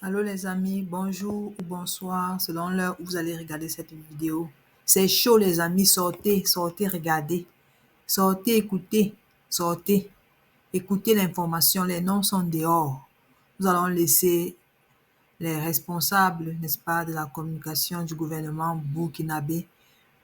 Allô les amis, bonjour ou bonsoir, selon l'heure où vous allez regarder cette vidéo. C'est chaud les amis, sortez, sortez, regardez. Sortez, écoutez, sortez. Écoutez l'information, les noms sont dehors. Nous allons laisser les responsables, n'est-ce pas, de la communication du gouvernement burkinabé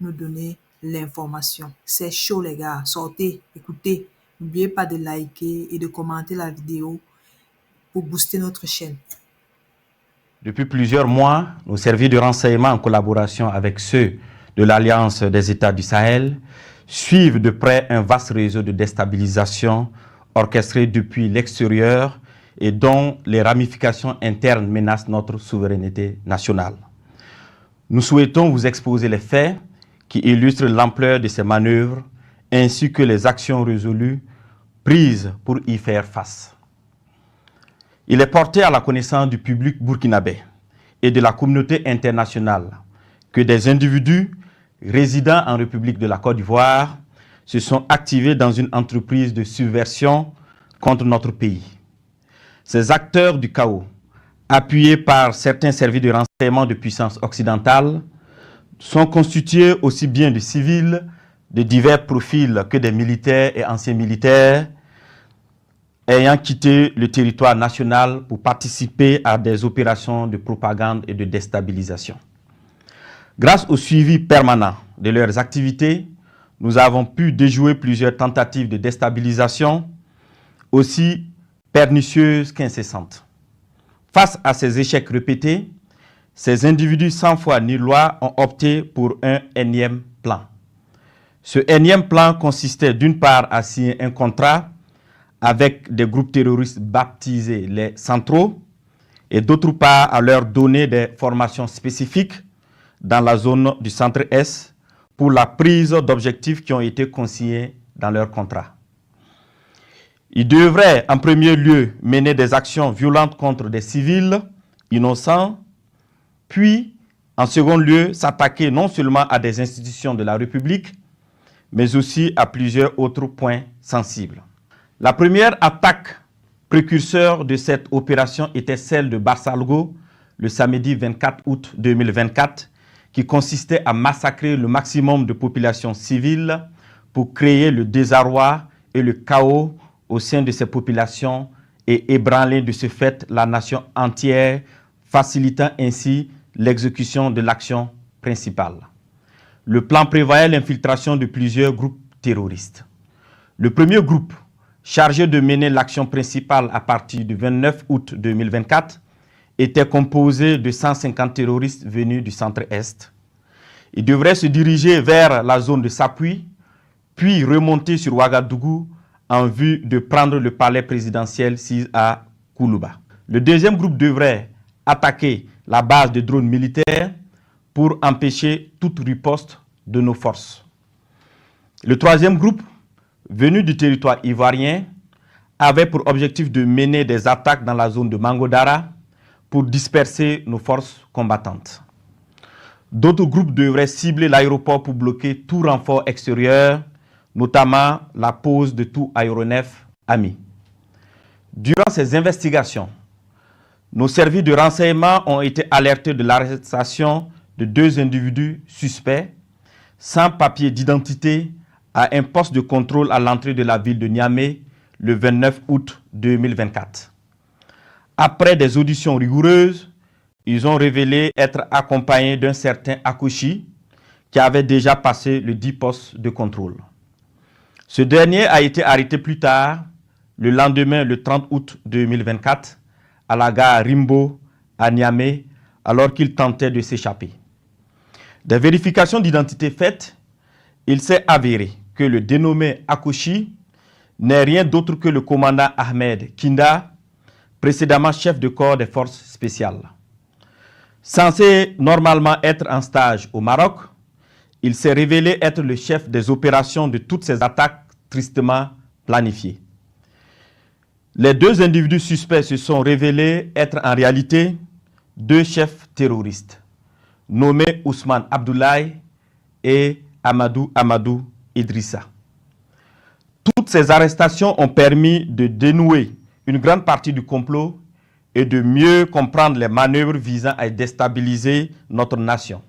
nous donner l'information. C'est chaud les gars, sortez, écoutez. N'oubliez pas de liker et de commenter la vidéo pour booster notre chaîne. Depuis plusieurs mois, nos services de renseignement en collaboration avec ceux de l'Alliance des États du Sahel suivent de près un vaste réseau de déstabilisation orchestré depuis l'extérieur et dont les ramifications internes menacent notre souveraineté nationale. Nous souhaitons vous exposer les faits qui illustrent l'ampleur de ces manœuvres ainsi que les actions résolues prises pour y faire face. Il est porté à la connaissance du public burkinabé et de la communauté internationale que des individus résidant en République de la Côte d'Ivoire se sont activés dans une entreprise de subversion contre notre pays. Ces acteurs du chaos, appuyés par certains services de renseignement de puissance occidentale, sont constitués aussi bien de civils de divers profils que des militaires et anciens militaires ayant quitté le territoire national pour participer à des opérations de propagande et de déstabilisation. Grâce au suivi permanent de leurs activités, nous avons pu déjouer plusieurs tentatives de déstabilisation, aussi pernicieuses qu'incessantes. Face à ces échecs répétés, ces individus sans foi ni loi ont opté pour un énième plan. Ce énième plan consistait d'une part à signer un contrat avec des groupes terroristes baptisés les centraux et d'autre part à leur donner des formations spécifiques dans la zone du centre-est pour la prise d'objectifs qui ont été consignés dans leur contrat. Ils devraient en premier lieu mener des actions violentes contre des civils innocents, puis en second lieu s'attaquer non seulement à des institutions de la République, mais aussi à plusieurs autres points sensibles. La première attaque précurseur de cette opération était celle de Barsalgo le samedi 24 août 2024 qui consistait à massacrer le maximum de populations civiles pour créer le désarroi et le chaos au sein de ces populations et ébranler de ce fait la nation entière, facilitant ainsi l'exécution de l'action principale. Le plan prévoyait l'infiltration de plusieurs groupes terroristes. Le premier groupe, chargé de mener l'action principale à partir du 29 août 2024, était composé de 150 terroristes venus du centre-est. Ils devraient se diriger vers la zone de Sapui, puis remonter sur Ouagadougou en vue de prendre le palais présidentiel à Koulouba. Le deuxième groupe devrait attaquer la base de drones militaires pour empêcher toute riposte de nos forces. Le troisième groupe, venu du territoire ivoirien, avait pour objectif de mener des attaques dans la zone de Mangodara pour disperser nos forces combattantes. D'autres groupes devraient cibler l'aéroport pour bloquer tout renfort extérieur, notamment la pose de tout aéronef ami. Durant ces investigations, nos services de renseignement ont été alertés de l'arrestation de 2 individus suspects sans papier d'identité à un poste de contrôle à l'entrée de la ville de Niamey le 29 août 2024. Après des auditions rigoureuses, ils ont révélé être accompagnés d'un certain Akouchi qui avait déjà passé le 10 postes de contrôle. Ce dernier a été arrêté plus tard, le lendemain, le 30 août 2024, à la gare Rimbo à Niamey, alors qu'il tentait de s'échapper. Des vérifications d'identité faites, il s'est avéré que le dénommé Akouchi n'est rien d'autre que le commandant Ahmed Kinda, précédemment chef de corps des forces spéciales. Censé normalement être en stage au Maroc, il s'est révélé être le chef des opérations de toutes ces attaques tristement planifiées. Les 2 individus suspects se sont révélés être en réalité 2 chefs terroristes, nommés Ousmane Abdoulaye et Amadou Idrissa. Toutes ces arrestations ont permis de dénouer une grande partie du complot et de mieux comprendre les manœuvres visant à déstabiliser notre nation.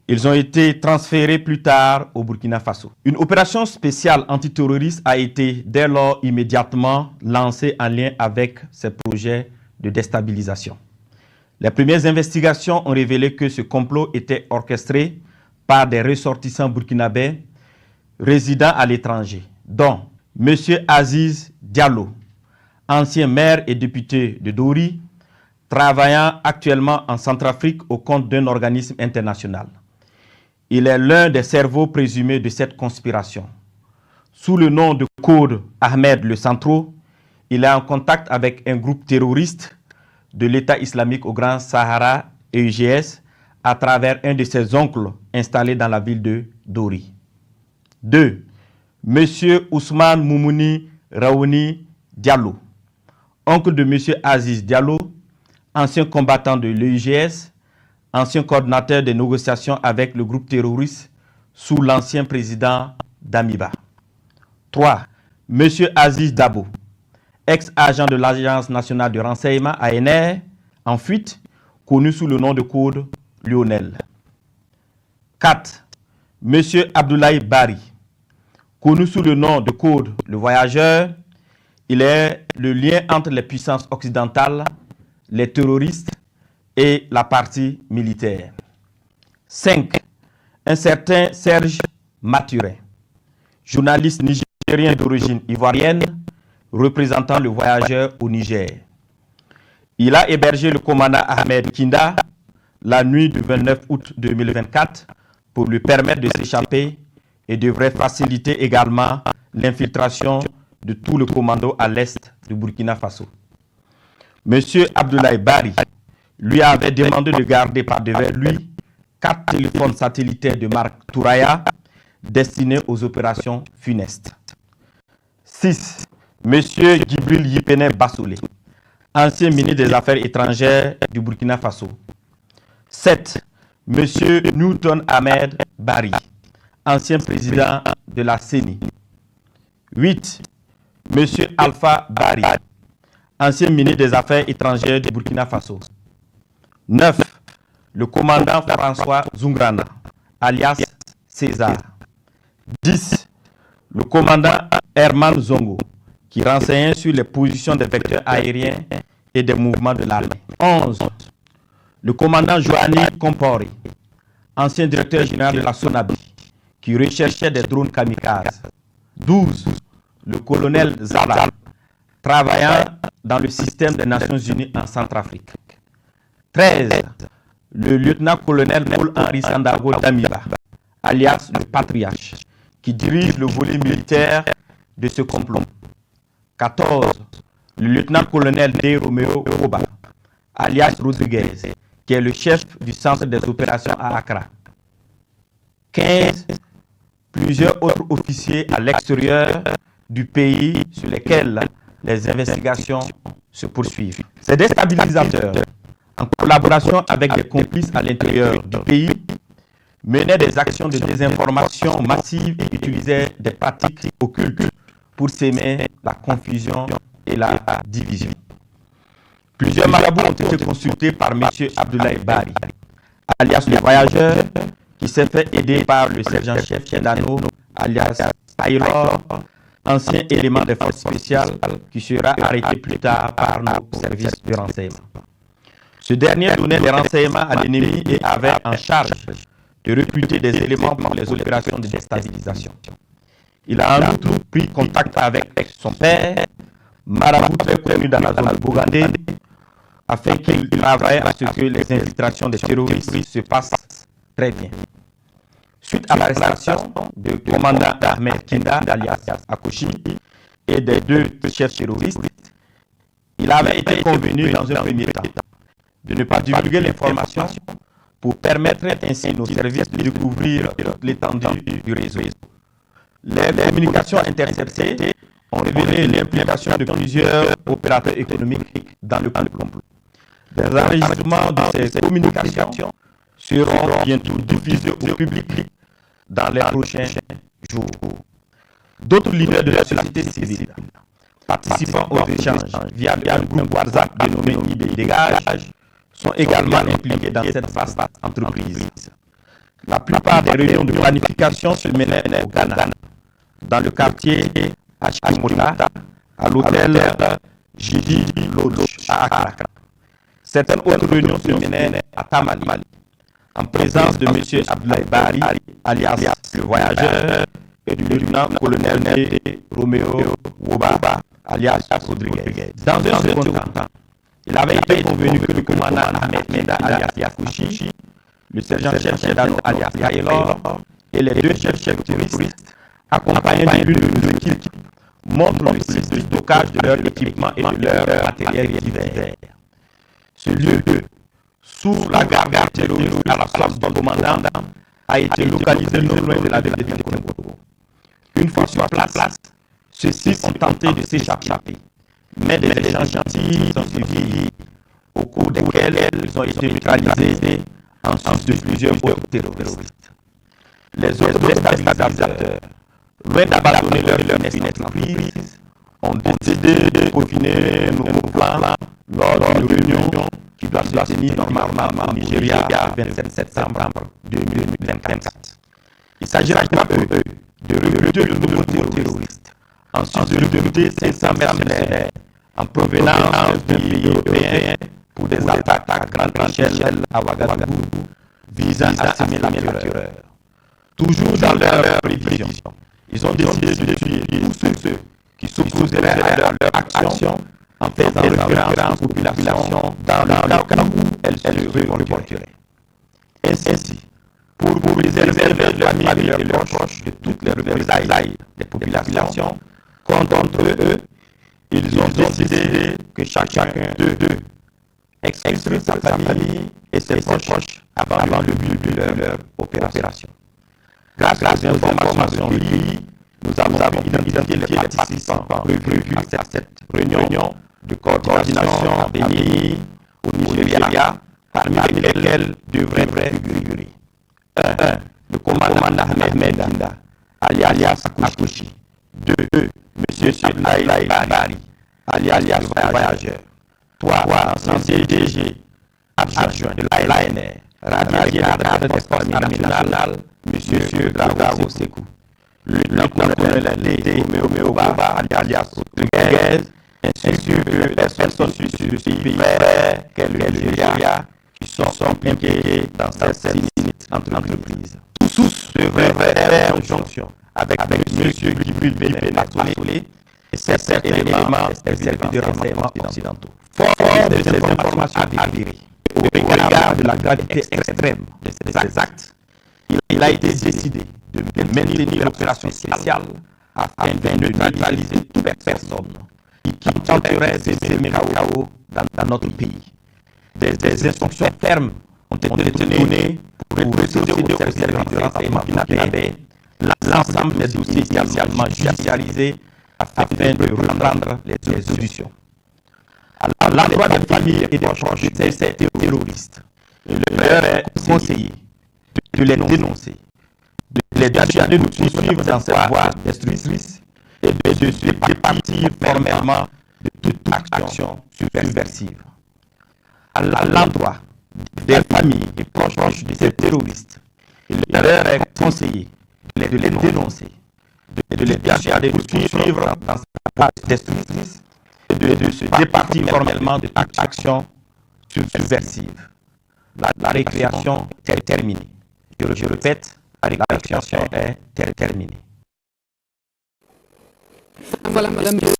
Ils ont été transférés plus tard au Burkina Faso. Une opération spéciale antiterroriste a été dès lors immédiatement lancée en lien avec ces projets de déstabilisation. Les premières investigations ont révélé que ce complot était orchestré par des ressortissants burkinabés résidant à l'étranger, dont M. Aziz Diallo, ancien maire et député de Dori, travaillant actuellement en Centrafrique au compte d'un organisme international. Il est l'un des cerveaux présumés de cette conspiration. Sous le nom de code Ahmed le Centro, il est en contact avec un groupe terroriste de l'État islamique au Grand Sahara, EIGS, à travers un de ses oncles installé dans la ville de Dori. 2. Monsieur Ousmane Moumouni Raouni Diallo, oncle de Monsieur Aziz Diallo, ancien combattant de l'EIGS, ancien coordinateur des négociations avec le groupe terroriste sous l'ancien président Damiba. 3. Monsieur Aziz Dabo, ex-agent de l'Agence nationale de renseignement ANR, en fuite, connu sous le nom de code Lionel. 4. Monsieur Abdoulaye Bari, connu sous le nom de code Le Voyageur, il est le lien entre les puissances occidentales, les terroristes et la partie militaire. 5. Un certain Serge Maturin, journaliste nigérien d'origine ivoirienne, représentant Le Voyageur au Niger. Il a hébergé le commandant Ahmed Kinda la nuit du 29 août 2024 pour lui permettre de s'échapper et devrait faciliter également l'infiltration de tout le commando à l'est du Burkina Faso. Monsieur Abdoulaye Bari lui avait demandé de garder par devers lui 4 téléphones satellitaires de marque Touraya destinés aux opérations funestes. 6. Monsieur Djibril Yipene Bassolé, ancien ministre des Affaires étrangères du Burkina Faso. 7. Monsieur Newton Ahmed Bari, ancien président de la CENI. 8. Monsieur Alpha Bari, ancien ministre des Affaires étrangères du Burkina Faso. 9. Le commandant François Zungrana, alias César. 10. Le commandant Herman Zongo, qui renseignait sur les positions des vecteurs aériens et des mouvements de l'armée. 11. Le commandant Joanny Compori, ancien directeur général de la SONABI, qui recherchait des drones kamikazes. 12. Le colonel Zala, travaillant dans le système des Nations Unies en Centrafrique. 13. Le lieutenant-colonel Paul-Henri Sandago Damiba, alias le Patriarche, qui dirige le volet militaire de ce complot. 14. Le lieutenant-colonel D. Romeo Koba, alias Rodriguez, qui est le chef du centre des opérations à Accra. 15. Plusieurs autres officiers à l'extérieur du pays sur lesquels les investigations se poursuivent. Ces déstabilisateurs, en collaboration avec des complices à l'intérieur du pays, menaient des actions de désinformation massive et utilisaient des pratiques occultes pour s'aimer la confusion et la division. Plusieurs marabouts ont été consultés par M. Abdoulaye Bari, alias le Voyageur, qui s'est fait aider par le sergent-chef Chendano, alias Taylor, ancien élément des forces spéciales, qui sera arrêté plus tard par nos services de renseignement. Ce dernier donnait des renseignements à l'ennemi et avait en charge de recruter des éléments pour les opérations de déstabilisation. Il a en outre pris contact avec son père, marabout très connu dans la zone de Bogandé, afin qu'il travaille à ce que les infiltrations des terroristes se passent très bien. Suite à l'arrestation du commandant Ahmed Kinda, alias Akoshi, et des 2 chefs terroristes, il avait été convenu dans un premier temps de ne pas divulguer l'information pour permettre ainsi nos services de découvrir toute l'étendue du réseau. Les communications interceptées ont révélé l'implication de plusieurs opérateurs économiques dans le complot. Des enregistrements de ces communications seront bientôt diffusés au public dans les prochains jours. D'autres leaders de la société civile, participant aux échanges via un groupe WhatsApp dénommé IBI Dégage sont également impliqués dans cette vaste entreprise. La plupart des réunions de planification se menaient au Ghana, dans le quartier Hachimota, à l'hôtel Gidi Lodge à Accra. Certaines autres réunions se menaient à Tamale, en présence de M. Abdoulaye Bari, alias le voyageur, et du lieutenant-colonel Roméo Woba, alias Rodriguez. Dans un second temps, il avait été convenu que le commandant Ahmed Kenda, alias Yakouchi, le sergent-chef Chedano, alias Kaylor, et les deux chefs terroristes, accompagnés de l'une de nos équipes, montrent le site de stockage de leur équipement et de leur matériel divers. Ce lieu, sous la garde terroriste à la place du commandant, a été localisé non loin de la ville de Timbuktu. Une fois sur place, ceux-ci ont tenté de s'échapper, mais des échanges gentils ont suivi, au cours desquels ils ont été neutralisés ensuite de plusieurs autres terroristes. Les autres déstabilisateurs, loin d'abandonner leur funeste entreprise, ont décidé de peaufiner nos plans lors d'une réunion qui doit se tenir normalement au Nigeria le 27 septembre 2024. Il s'agira pour eux de recruter de nouveaux terroristes, ensuite de recruter 500 mercenaires en provenance d'un pays européen pour des attaques à grande échelle à Ouagadougou visant à semer la terreur. Toujours dans leur prévision, ils ont décidé de tuer tous ceux qui s'opposeraient à leur action en faisant référence aux populations dans le cas où elles se revolteraient. Ainsi, pour préserver leurs familles et leurs proches de toutes les représailles des populations contre eux, ils ont décidé que chacun d'eux expulserait sa famille et ses proches avant le but de leur opération. Grâce aux informations recueillies, nous avons identifié les participants prévus à cette réunion de coordination à venir au Nigeria, parmi lesquels devraient figurer 1. Le commandant Ahmed Kenda, alias Yakouchi. 2. M. Abdoulaye Bari, alias le voyageur. 3. L'ancien DG adjoint de l'ANR, radié à la Armée nationale, M. Drago Sekou. Le lieutenant-colonel Roméo Woba, alias Rodriguez, ainsi que les personnes issues de ce pays qu'est le Nigeria, qui sont impliqués dans cette sinistre entreprise. Tous devraient faire conjonction avec M. Djibril Bébé Natolé et certains éléments des services de renseignement occidentaux. Fort de ces informations avérées, au regard de la gravité extrême de ces actes, il a été décidé de maintenir l'opération spéciale afin de neutraliser toute personne qui tenterait de semer le chaos dans notre pays. Des instructions fermes ont été données pour procéder au service de renseignement burkinabé l'ensemble des dossiers initialement judiciarisés afin de reprendre les auditions. À l'endroit des familles et des proches de ces terroristes, il leur est conseillé de les dénoncer, de les dissuader de poursuivre dans cette voie destructrice et de se départir formellement de toute action subversive. À l'endroit des familles et proches de ces terroristes, il leur est conseillé de les dénoncer, de les dissuader de poursuivre dans cette voie destructrice et de se départir formellement de toute action subversive. La récréation est terminée. Je répète, la récréation est terminée. Voilà, madame.